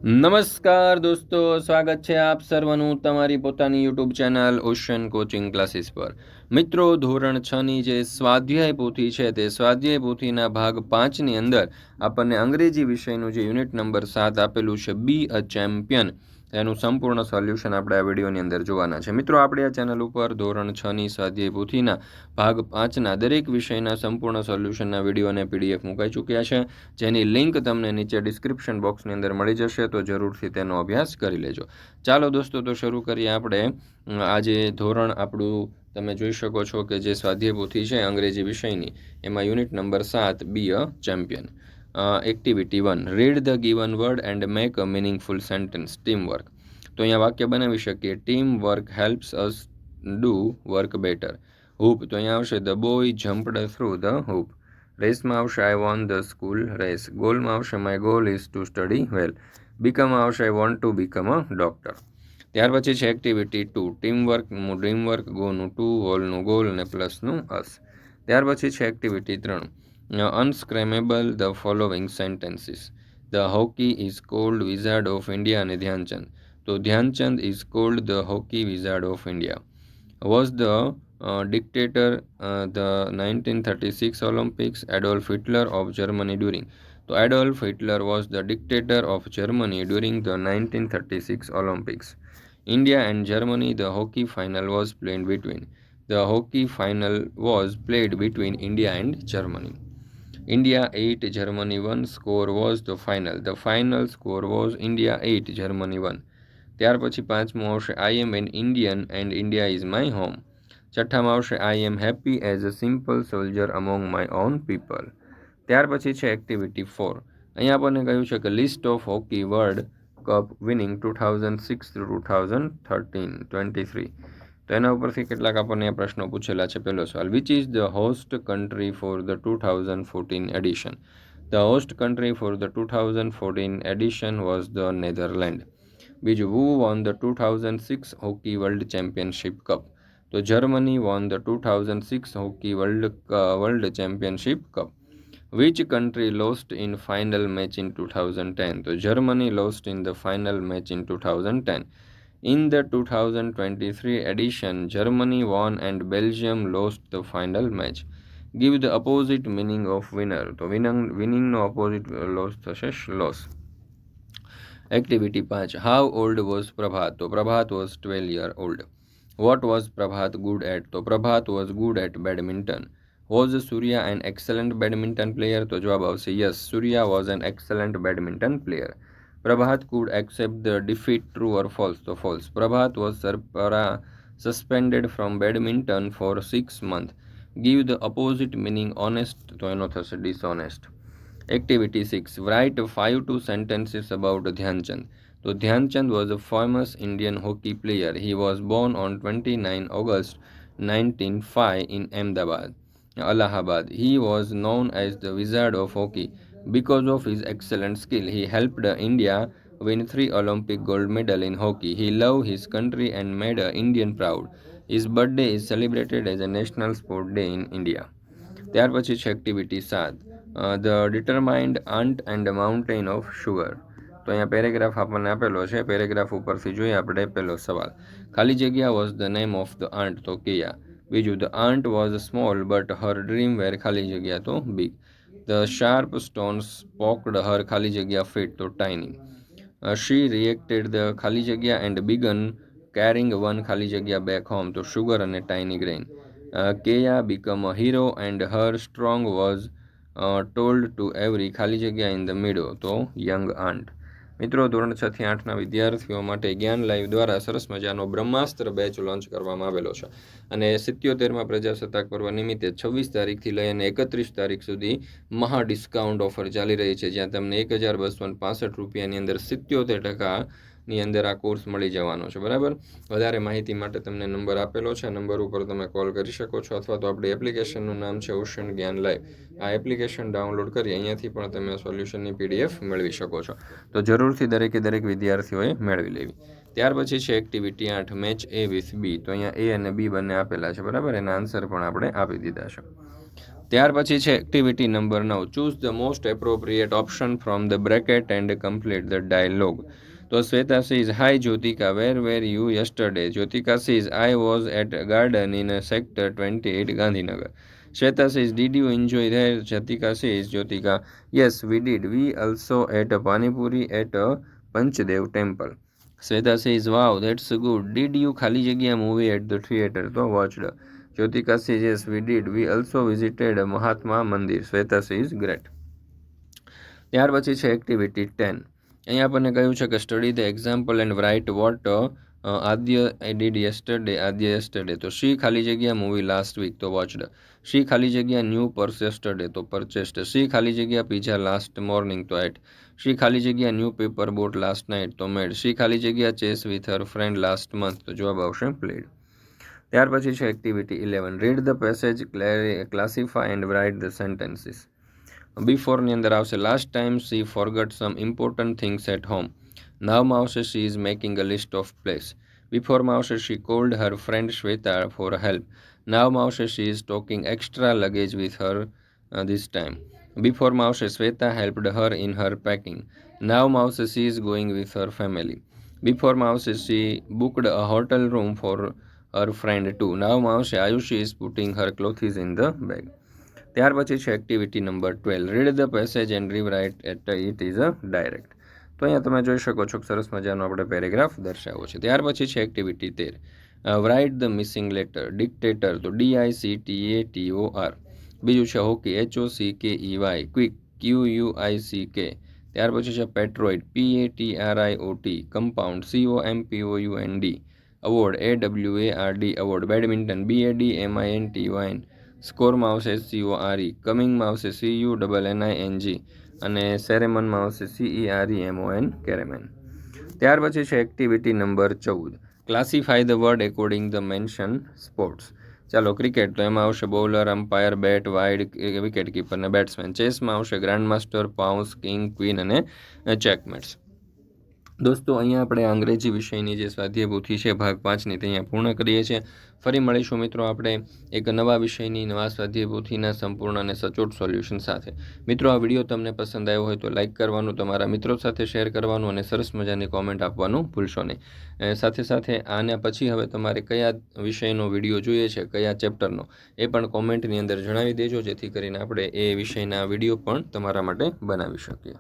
નમસ્કાર દોસ્તો, સ્વાગત છે આપ સર્વનું તમારી પોતાની YouTube channel ocean coaching classes પર। મિત્રો, ધોરણ 6ની જે સ્વાધ્યાય પોથી છે તે સ્વાધ્યાય પોથીના ભાગ 5ની અંદર આપણને અંગ્રેજી વિષયનું જે યુનિટ નંબર 7 આપેલું છે બી અ ચેમ્પિયન, એનું સંપૂર્ણ સોલ્યુશન આપણે આ વિડીયોની અંદર જોવાના છે। મિત્રો, આપણે આ ચેનલ ઉપર ધોરણ 6ની સ્વાધ્યાય પોથીના ભાગ 5ના દરેક વિષયના સંપૂર્ણ સોલ્યુશનના વિડીયો અને પીડીએફ મુકાઈ ચૂક્યા છે, જેની લિંક તમને નીચે ડિસ્ક્રિપ્શન બોક્સની અંદર મળી જશે, તો જરૂરથી તેનો અભ્યાસ કરી લેજો। ચાલો દોસ્તો, તો શરૂ કરીએ આપણે આજે ધોરણ આપણું। તમે જોઈ શકો છો કે જે સ્વાધ્યાય પોથી છે અંગ્રેજી વિષયની, એમાં unit number 7 be a champion. Activity 1, read the given word and make a meaningful sentence, team work. તો અહીંયા વાક્ય બનાવી શકીએ, team work helps us do work better. Hoop, તો અહીંયા આવશે the boy jumped through the hoop. રેસમાં આવશે I won the school race. ગોલમાં આવશે my goal is to study well. બીકમમાં આવશે I want to become a doctor. ત્યાર પછી છે એક્ટિવિટી 2, ટીમવર્કનું ડ્રીમવર્ક, ગોનું ટુ, હોલનું ગોલ અને પ્લસનું અસ। ત્યાર પછી છે activity 3, unscramble the following sentences. The hockey is called wizard of India અને ધ્યાનચંદ, તો Dhyan Chand is called the hockey wizard of India. Was the dictator the 1936 Olympics Adolf Hitler of Germany during, તો Adolf Hitler was the dictator of Germany during the 1936 Olympics. India and Germany, the hockey final was played between, the hockey final was played between India and Germany. India 8, Germany 1, score was the final score was India 8, Germany 1. ત્યાર પછી પાંચમું આવશે I am an Indian and India is my home. છઠ્ઠામાં આવશે I am happy as a simple soldier among my own people. ત્યાર પછી છે activity 4, અહીંયા આપણને કહ્યું છે કે list of hockey world cup winning 2006 to 2023, તો એના ઉપરથી કેટલાક આપણને પ્રશ્નો પૂછેલા છે। પહેલો સવાલ, which is the host country for the 2014 addition? The host country for the 2014 addition was the Netherland. બીજું, who won the 2006 hockey world championship cup? તો Germany won the 2006 hockey world championship cup. Which country lost in final match in 2010? તો Germany lost in the final match in 2010. In the 2023 edition, Germany won and Belgium lost the final match. Give the opposite meaning of winner. તો winning નો opposite loss થશે loss. Activity 5, how old was Prabhat? તો Prabhat was 12 year old. What was Prabhat good at? તો Prabhat was good at badminton. Was Surya an excellent badminton player? તો જવાબ આવશે yes, Surya was an excellent badminton player. Prabhat could accept the defeat, true or false? તો false. Prabhat was suspended from badminton for 6 months. Give the opposite meaning honest, તો એનો થશે dishonest. Activity 6, write 5 sentences about Dhyanchand. So Dhyanchand was a famous Indian hockey player. He was born on 29 August 1905 in Ahmedabad, Allahabad. He was known as the Wizard of Hockey because of his excellent skill. He helped India win 3 Olympic gold medals in hockey. He loved his country and made Indian proud. His birthday is celebrated as a national sport day in India. ત્યાર પછી છે activity 7, the determined ant and mountain of sugar. તો અહીંયા paragraph આપણને આપેલો છે, paragraph ઉપરથી જોઈએ આપણે પહેલો સવાલ, ખાલી જગ્યા was the name of the ant, તો કેયા। બીજું, the ant was small but her dream were, ખાલી જગ્યા તો big. The sharp stones poked her, ખાલી જગ્યા ફીટ, તો ટાઇની। શી રિએક્ટેડ ધ ખાલી જગ્યા એન્ડ બિગન કેરિંગ વન, ખાલી જગ્યા બેક હોમ, તો શુગર અને tiny grain. Keya became a hero and her strong was told to every ખાલી જગ્યા in the meadow, તો young aunt। મિત્રો, ધોરણ 6 થી 8ના વિદ્યાર્થીઓ માટે જ્ઞાન લાઈવ દ્વારા સરસ મજાનો બ્રહ્માસ્ત્ર બેચ લોન્ચ કરવામાં આવેલો છે, અને 77મા પ્રજાસત્તાક પર્વ નિમિત્તે 26 તારીખથી લઈ અને 31 તારીખ સુધી મહા ડિસ્કાઉન્ટ ઓફર ચાલી રહી છે, જ્યાં તમને 1265 રૂપિયાની અંદર 77% ની અંદર આ કોર્સ મળી જવાનો છે, બરાબર। વધારે માહિતી માટે તમને નંબર આપેલો છે, નંબર ઉપર તમે કોલ કરી શકો છો, અથવા તો આપણી એપ્લિકેશનનું નામ છે ઓશન જ્ઞાન લાઈવ। આ એપ્લિકેશન ડાઉનલોડ કરી અહીંયાથી પણ તમે સોલ્યુશનની પીડીએફ મેળવી શકો છો, તો જરૂરથી દરેક વિદ્યાર્થીઓએ મેળવી લેવી। ત્યાર પછી છે activity 8, match A with B. તો અહીંયા એ અને બી બંને આપેલા છે, બરાબર, એના આન્સર પણ આપણે આપી દીધા છે। ત્યાર પછી છે activity number 9, choose the most appropriate option from the bracket and complete the dialogue. તો Shweta says, hi Jyotika, where were you yesterday? Jyotika says, I was at garden in sector 28 Gandhinagar. Shweta says, did you enjoy there? Jatika says, Jyotika, yes, we did. We also ate a Panipuri at a Panchdev temple. Shweta says, wow, that's good. Did you Khali Jagya movie at the theater? So watched. Jyotika says, yes, we did. We also visited a Mahatma Mandir. Shweta says, great. ત્યાર પછી છે activity 10. અહીંયા આપણને કહ્યું છે કે study the example and write what Aadya I did yesterday. Aadya yesterday તો she ખાલી જગ્યા મૂવી લાસ્ટ વીક તો વોચડ. શી ખાલી જગ્યા ન્યૂ પર્સ યસ્ટરડે તો પરચેસ્ડ. શી ખાલી જગ્યા પીઝા લાસ્ટ મોર્નિંગ તો એટ. શી ખાલી જગ્યા new paper boat last night તો મેડ. શી ખાલી જગ્યા chess with her friend last month તો જવાબ આવશે પ્લેડ. ત્યાર પછી છે activity 11. Read the passage, classify and write the sentences. બિફોરની અંદર આવશે last time she forgot some important things at home. નાવમાં આવશે she is making a list of place. બિફોરમાં આવશે she cold Har friend Shweta for help. નાવમાં આવશે she is talking extra luggage with her this time. બિફોરમાં આવશે Shweta helped her in her packing. નાવમાં આવશે she is going with her family. બિફોરમાં આવશે she booked a hotel room for her friend too. નાવમાં આવશે Ayushi is putting her clothes in the bag. ત્યાર પછી છે activity number 12. Read the passage and rewrite at it is a direct. તો અહીંયા તમે જોઈ શકો છો કે સરસ મજાનો આપણે પેરેગ્રાફ દર્શાવ્યો છે. ત્યાર પછી છે activity 13. Write the missing letter. Dictator તો DICTATOR. બીજું છે હોકી, HOCKEY. Quick, QUICK. ત્યાર પછી છે પેટ્રોઇડ, PATRIOT. Compound, COMPOUND. Award, AWARD. Award. Badminton, BADMINTON. સ્કોરમાં આવશે CORE. કમિંગમાં આવશે CUNNING. અને સેરેમનમાં આવશે CEREMON, કેરેમેન. ત્યાર પછી છે activity number 14. Classify the word according the mention sports. ચાલો ક્રિકેટ તો એમાં આવશે bowler, umpire, bat, wide, wicket keeper અને બેટ્સમેન. ચેસમાં આવશે grand master, pawns, king, queen અને ચેકમેટ્સ. દોસ્તો અહીંયા આપણે અંગ્રેજી વિષયની જે સ્વાધ્યાય પોથી છે ભાગ 5ની તે અહીંયા પૂર્ણ કરીએ છીએ. ફરી મળીશું મિત્રો આપણે એક નવા વિષયની નવા સ્વાધ્યાય પોથીના સંપૂર્ણ અને સચોટ સોલ્યુશન સાથે. મિત્રો આ વિડીયો તમને પસંદ આવ્યો હોય તો લાઇક કરવાનું, તમારા મિત્રો સાથે શેર કરવાનું અને સરસ મજાની કોમેન્ટ આપવાનું ભૂલશો નહીં. સાથે સાથે આના પછી હવે તમારે કયા વિષયનો વિડીયો જોઈએ છે, કયા ચેપ્ટરનો, એ પણ કોમેન્ટની અંદર જણાવી દેજો, જેથી કરીને આપણે એ વિષયના વિડીયો પણ તમારા માટે બનાવી શકીએ.